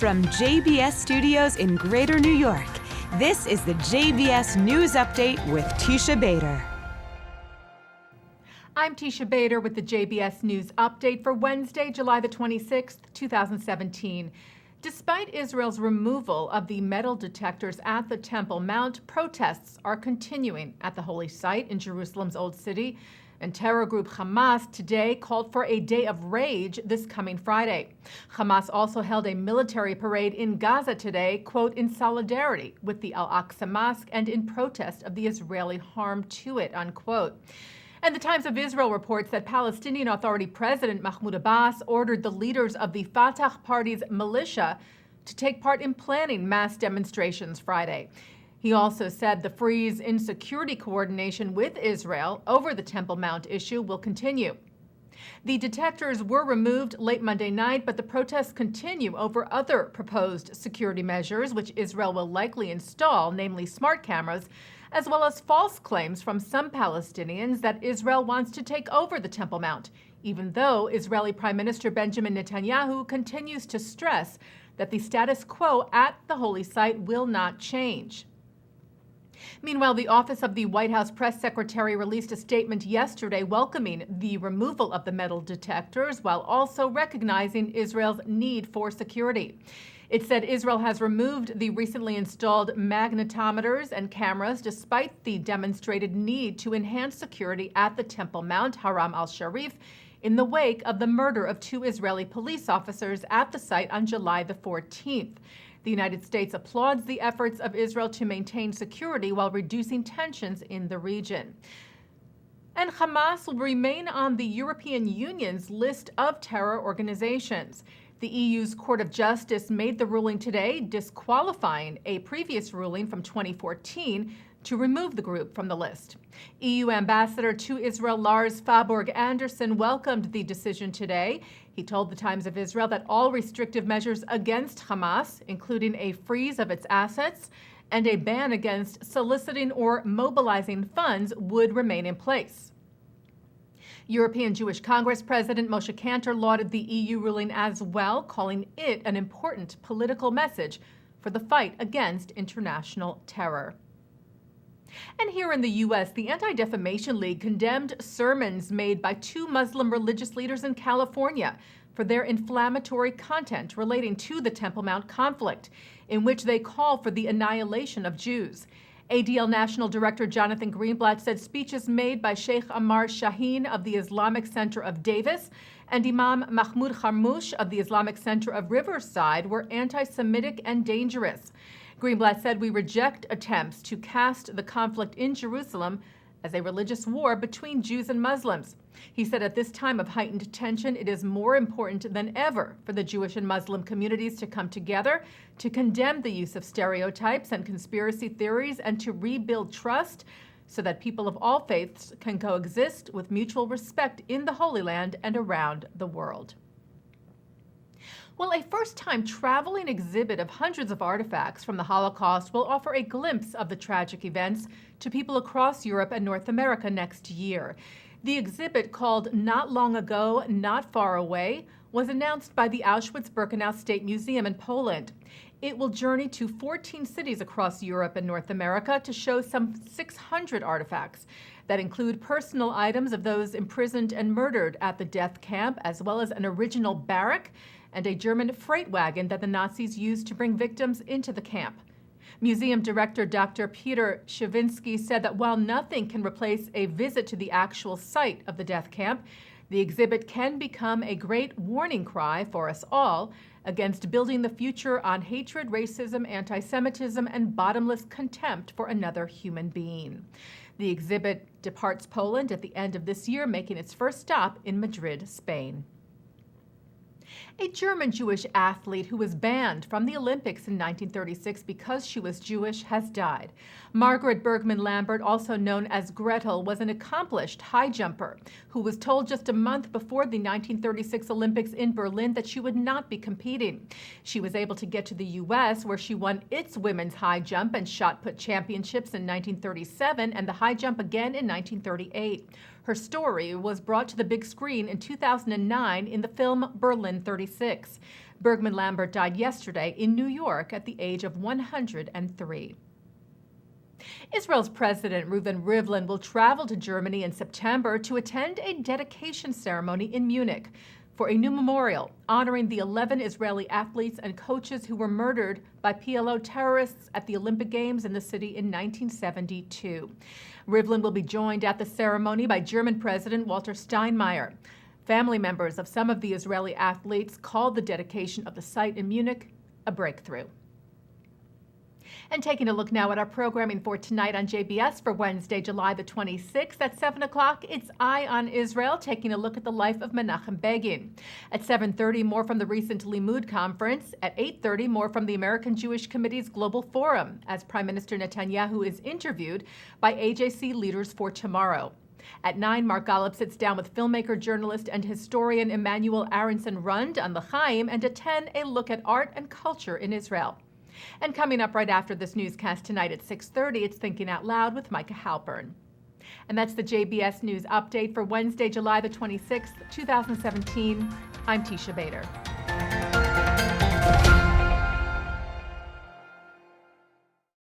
From JBS Studios in Greater New York, this is the JBS News Update with Teisha Bader. I'm Teisha Bader with the JBS News Update for Wednesday, July the 26th, 2017. Despite Israel's removal of the metal detectors at the Temple Mount, protests are continuing at the holy site in Jerusalem's Old City. And terror group Hamas today called for a day of rage this coming Friday. Hamas also held a military parade in Gaza today, quote, in solidarity with the Al-Aqsa Mosque and in protest of the Israeli harm to it, unquote. And the Times of Israel reports that Palestinian Authority President Mahmoud Abbas ordered the leaders of the Fatah party's militia to take part in planning mass demonstrations Friday. He also said the freeze in security coordination with Israel over the Temple Mount issue will continue. The detectors were removed late Monday night, but the protests continue over other proposed security measures, which Israel will likely install, namely smart cameras, as well as false claims from some Palestinians that Israel wants to take over the Temple Mount, even though Israeli Prime Minister Benjamin Netanyahu continues to stress that the status quo at the holy site will not change. Meanwhile, the Office of the White House Press Secretary released a statement yesterday welcoming the removal of the metal detectors while also recognizing Israel's need for security. It said Israel has removed the recently installed magnetometers and cameras despite the demonstrated need to enhance security at the Temple Mount, Haram al-Sharif, in the wake of the murder of 2 Israeli police officers at the site on July the 14th. The United States applauds the efforts of Israel to maintain security while reducing tensions in the region. And Hamas will remain on the European Union's list of terror organizations. The EU's Court of Justice made the ruling today, disqualifying a previous ruling from 2014 to remove the group from the list. EU Ambassador to Israel Lars Faaborg Anderson welcomed the decision today. He told the Times of Israel that all restrictive measures against Hamas, including a freeze of its assets and a ban against soliciting or mobilizing funds, would remain in place. European Jewish Congress President Moshe Kantor lauded the EU ruling as well, calling it an important political message for the fight against international terror. And here in the U.S., the Anti-Defamation League condemned sermons made by 2 Muslim religious leaders in California for their inflammatory content relating to the Temple Mount conflict, in which they call for the annihilation of Jews. ADL National Director Jonathan Greenblatt said speeches made by Sheikh Ammar Shaheen of the Islamic Center of Davis and Imam Mahmoud Kharmoush of the Islamic Center of Riverside were anti-Semitic and dangerous. Greenblatt said, "We reject attempts to cast the conflict in Jerusalem as a religious war between Jews and Muslims." He said at this time of heightened tension, it is more important than ever for the Jewish and Muslim communities to come together to condemn the use of stereotypes and conspiracy theories and to rebuild trust so that people of all faiths can coexist with mutual respect in the Holy Land and around the world. Well, a first-time traveling exhibit of hundreds of artifacts from the Holocaust will offer a glimpse of the tragic events to people across Europe and North America next year. The exhibit, called Not Long Ago, Not Far Away, was announced by the Auschwitz-Birkenau State Museum in Poland. It will journey to 14 cities across Europe and North America to show some 600 artifacts that include personal items of those imprisoned and murdered at the death camp, as well as an original barrack and a German freight wagon that the Nazis used to bring victims into the camp. Museum director Dr. Peter Shavinsky said that while nothing can replace a visit to the actual site of the death camp, the exhibit can become a great warning cry for us all against building the future on hatred, racism, anti-Semitism, and bottomless contempt for another human being. The exhibit departs Poland at the end of this year, making its first stop in Madrid, Spain. A German Jewish athlete who was banned from the Olympics in 1936 because she was Jewish has died. Margaret Bergman Lambert, also known as Gretel, was an accomplished high jumper who was told just a month before the 1936 Olympics in Berlin that she would not be competing. She was able to get to the U.S., where she won its women's high jump and shot put championships in 1937 and the high jump again in 1938. Her story was brought to the big screen in 2009 in the film Berlin 36. Bergman Lambert died yesterday in New York at the age of 103. Israel's President Reuven Rivlin will travel to Germany in September to attend a dedication ceremony in Munich for a new memorial honoring the 11 Israeli athletes and coaches who were murdered by PLO terrorists at the Olympic Games in the city in 1972. Rivlin will be joined at the ceremony by German President Walter Steinmeier. Family members of some of the Israeli athletes called the dedication of the site in Munich a breakthrough. And taking a look now at our programming for tonight on JBS for Wednesday, July the 26th. At 7 o'clock, it's Eye on Israel, taking a look at the life of Menachem Begin. At 7:30, more from the recent Limud conference. At 8:30, more from the American Jewish Committee's Global Forum, as Prime Minister Netanyahu is interviewed by AJC leaders for tomorrow. At 9, Mark Golub sits down with filmmaker, journalist, and historian Emmanuel Aronson-Rund on the Chaim. And at 10, a look at art and culture in Israel. And coming up right after this newscast tonight at 6:30, it's Thinking Out Loud with Micah Halpern. And that's the JBS News Update for Wednesday, July the 26th, 2017. I'm Teisha Bader.